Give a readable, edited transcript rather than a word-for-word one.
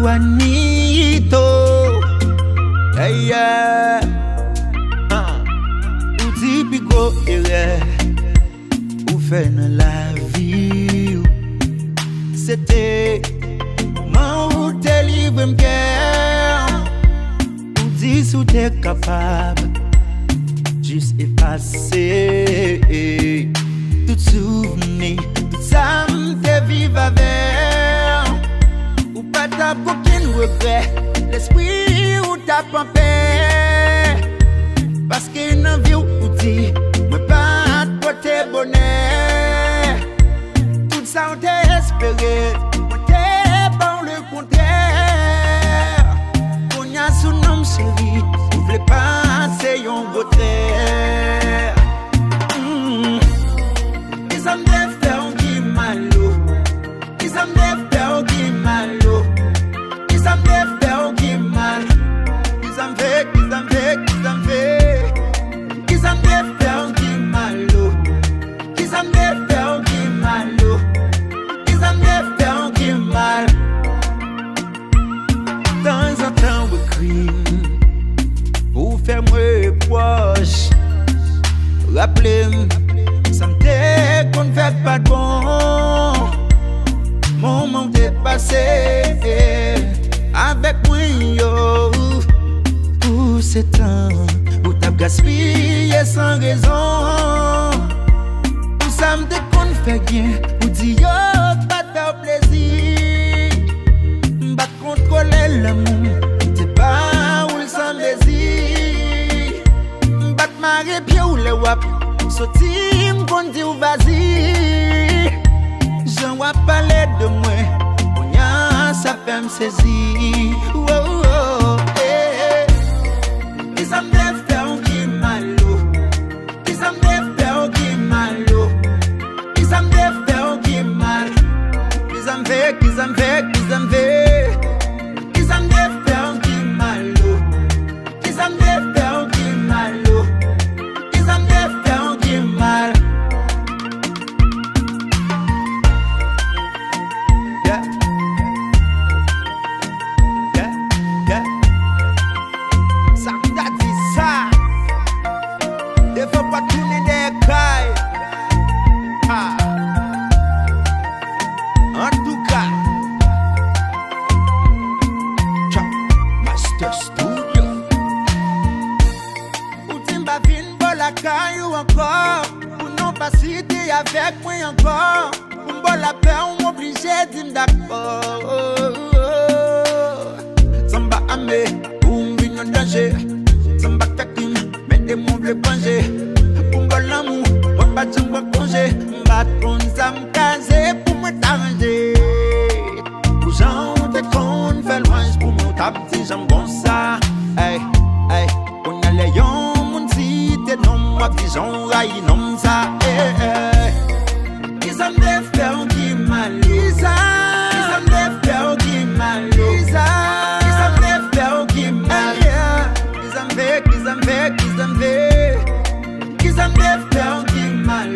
Juanito, yeah, ou typico erreur, ou fait dans la vie, c'était moment où t'es libre m'cœur, ou dis où t'es capable, juste effacer tout souvenir, tout ça m'te vive avec. Pas t'as aucun regret, l'esprit ou t'as pas paix. Parce qu'il n'a vu ou dit, moi pas de côté bonheur. Tout ça on t'a espéré, moi t'es bon le contraire. On y a son nom chéri, vous voulez passer yon retrait. Ils ont des faire qui malo, ils ont des faire qui malo. Ils ont fait qui mal. Ils ont fait qui mal. Ils ont fait qui mal. Ils ont fait qui mal. De temps en temps, we crime pour faire moi proche. Rappelez-moi, ça me dit qu'on ne fait pas de bon. Mon moment est passé. Avec moi, yo, pour ces temps où t'as gaspillé sans raison. Où ça me déconne fait bien, où dit yo, pas de plaisir. M'bat contrôler l'amour, t'es pas où le sans désir. M'bat marrer pied ou le wap, sorti m'gon dit ou vas-y. J'en vois parler de moi. Ça fait me saisir. Oh, oh, eh. Ils ont des faire qui malo. Ils ont des faire qui malo. Ils ont des faire qui mal. Ils ont fait. Ils ont des faire qui malo. Ils ont des faire qui malo. Ils ont des faire qui mal. Encore, pour non pas citer avec moi encore. Pour me la paix, on m'oblige à dire d'accord. Samba amé, pour me venir en danger. Samba takim, mettez-moi le manger. Pour me l'amour, on va pas me congé. M'a ton sam casé pour me t'arranger. Pour j'en te con, fait loin pour mon tap, si j'en bon ça. Hey, hey, on a les yon. Non, moi, vision, raï, non, ça, Ils ont des faire qui mal, Ils ont des faire qui mal, Ils ont des faire qui mal, Ils ont des faire qui mal,